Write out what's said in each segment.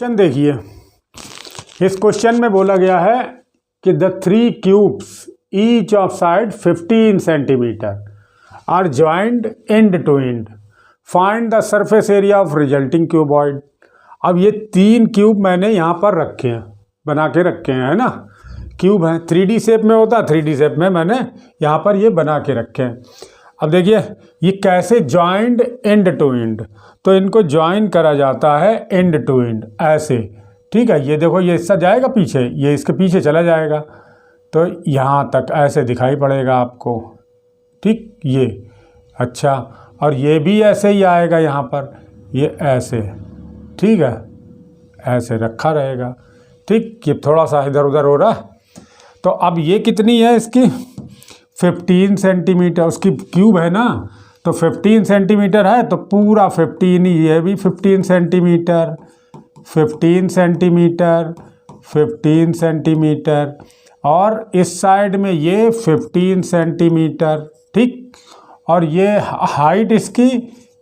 Question देखिए, इस question में बोला गया है कि the three cubes each of side 15 centimetre are joint end to end, find the surface area of resulting cuboid. अब ये तीन क्यूब मैंने यहाँ पर रखे हैं, बना के रखे हैं, है ना। क्यूब हैं, 3D शेप में होता है, 3D शेप में मैंने यहाँ पर ये बना के रखे हैं। अब देखिए ये कैसे ज्वाइंट एंड टू एंड, तो इनको ज्वाइन करा जाता है एंड टू एंड ऐसे, ठीक है। ये देखो ये हिस्सा जाएगा पीछे, ये इसके पीछे चला जाएगा, तो यहाँ तक ऐसे दिखाई पड़ेगा आपको, ठीक। ये अच्छा, और ये भी ऐसे ही आएगा यहाँ पर, ये ऐसे, ठीक है, ऐसे रखा रहेगा, ठीक। ये थोड़ा सा इधर उधर हो रहा है। तो अब ये कितनी है इसकी 15 सेंटीमीटर, उसकी क्यूब है ना, तो 15 सेंटीमीटर है, तो पूरा 15, ये भी 15 सेंटीमीटर, 15 सेंटीमीटर, 15 सेंटीमीटर, और इस साइड में ये 15 सेंटीमीटर, ठीक। और ये हाइट इसकी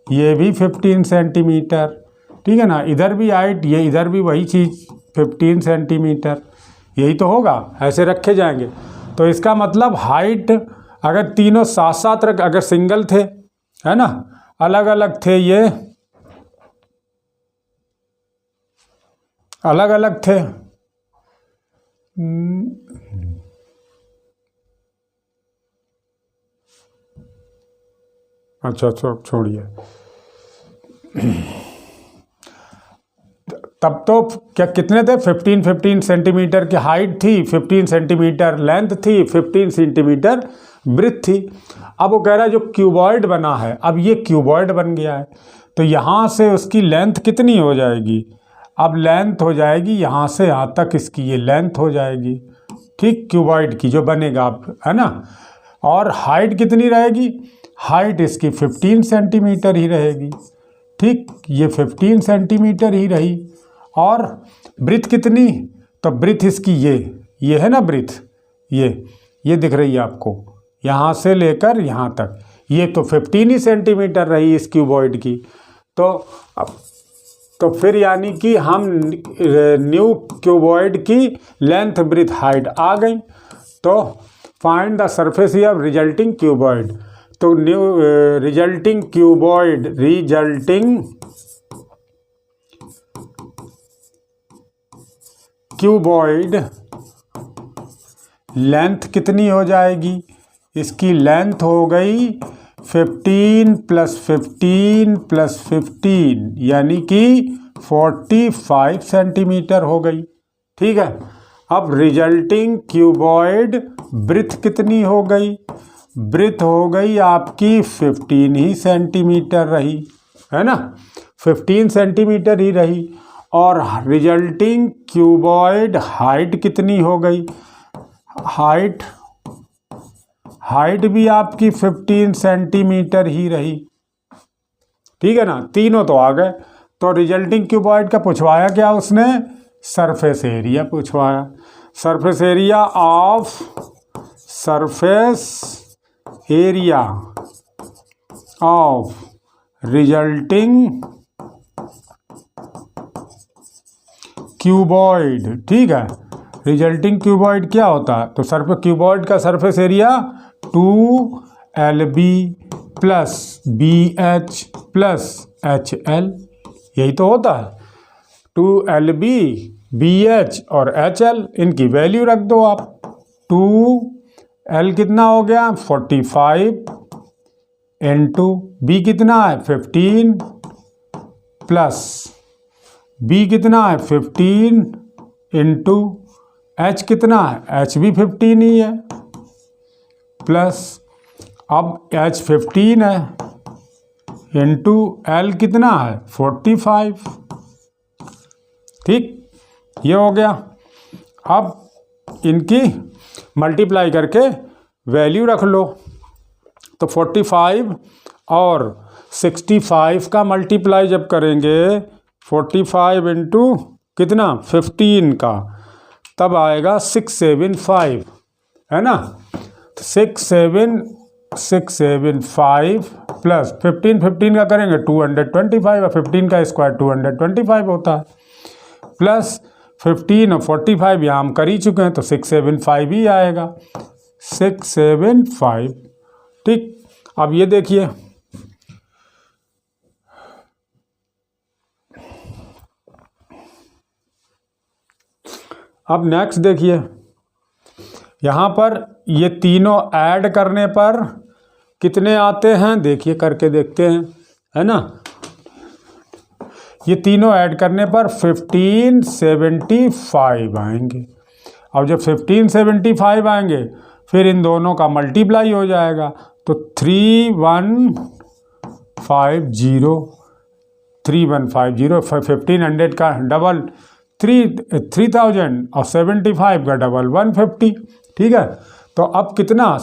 ये भी 15 सेंटीमीटर, ठीक है ना। इधर भी हाइट, ये इधर भी वही चीज़ 15 सेंटीमीटर, यही तो होगा, ऐसे रखे जाएंगे। तो इसका मतलब हाइट अगर तीनों साथ साथ रख, अगर सिंगल थे, है ना, अलग अलग थे, ये अलग अलग थे, अच्छा छोड़िए, तब तो क्या कितने थे, 15 सेंटीमीटर की हाइट थी, 15 सेंटीमीटर लेंथ थी, 15 सेंटीमीटर ब्रेथ थी। अब वो कह रहा है जो क्यूबॉइड बना है, अब ये क्यूबॉइड बन गया है, तो यहाँ से उसकी लेंथ कितनी हो जाएगी, अब लेंथ हो जाएगी यहाँ से यहाँ तक, इसकी ये लेंथ हो जाएगी, ठीक, क्यूबॉइड की जो बनेगा आप, है ना। और हाइट कितनी रहेगी, हाइट इसकी 15 सेंटीमीटर ही रहेगी, ठीक, ये 15 सेंटीमीटर ही रही। और ब्रेथ कितनी, तो ब्रेथ इसकी ये है ना ब्रेथ, ये दिख रही है आपको, यहाँ से लेकर यहाँ तक, ये तो 15 ही सेंटीमीटर रही इस क्यूबॉइड की। तो फिर यानी कि हम न्यू क्यूबॉइड की लेंथ ब्रेथ हाइट आ गई। तो find the surface of resulting cuboid, तो न्यू रिजल्टिंग क्यूबॉइड लेंथ कितनी हो जाएगी, इसकी लेंथ हो गई 15 + 15 + 15 यानी कि 45 सेंटीमीटर हो गई, ठीक है। अब रिजल्टिंग क्यूबॉइड ब्रेथ कितनी हो गई, ब्रेथ हो गई आपकी 15 ही सेंटीमीटर रही, है ना, 15 सेंटीमीटर ही रही। और रिजल्टिंग क्यूबॉइड हाइट कितनी हो गई, हाइट भी आपकी 15 सेंटीमीटर ही रही, ठीक है ना। तीनों तो आ गए। तो रिजल्टिंग क्यूबॉइड का पूछवाया क्या उसने, सरफेस एरिया पूछवाया, surface area of resulting cuboid, ठीक है। रिजल्टिंग क्यूबॉइड क्या होता है, तो क्यूबॉइड का surface area 2LB + BH + HL, यही तो होता है। 2LB BH और HL, इनकी वैल्यू रख दो आप। 2L कितना हो गया 45 इंटू B कितना है 15 प्लस B कितना है 15 इंटू H कितना है, H भी 15 ही है, प्लस अब H 15 है इंटू L कितना है 45, ठीक, ये हो गया। अब इनकी मल्टीप्लाई करके वैल्यू रख लो, तो 45 और 65 का मल्टीप्लाई जब करेंगे, 45 इंटू कितना 15 का, तब आएगा 675, है ना। 675 प्लस 15 का करेंगे 225, और 15 का स्क्वायर 225 होता है। प्लस 15 और 45 यहाँ हम कर ही चुके हैं तो 675 ही आएगा, 675। ठीक, अब ये देखिए, अब नेक्स्ट देखिए, यहाँ पर ये तीनों ऐड करने पर कितने आते हैं, देखिए करके देखते हैं, है ना। ये तीनों ऐड करने पर 1575 आएंगे। अब जब 1575 आएंगे फिर इन दोनों का मल्टीप्लाई हो जाएगा तो 3150 1500 का डबल 3000 और 75 का डबल 150। ठीक है, तो अब कितना,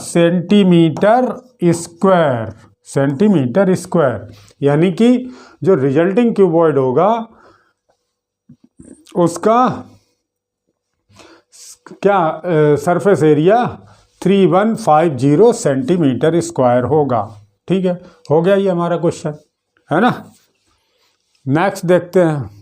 सेंटीमीटर स्क्वायर, यानी कि जो रिजल्टिंग क्यूबॉइड होगा उसका क्या सरफेस एरिया 3150 सेंटीमीटर स्क्वायर होगा। ठीक है, हो गया ये हमारा क्वेश्चन, है ना। नेक्स्ट देखते हैं।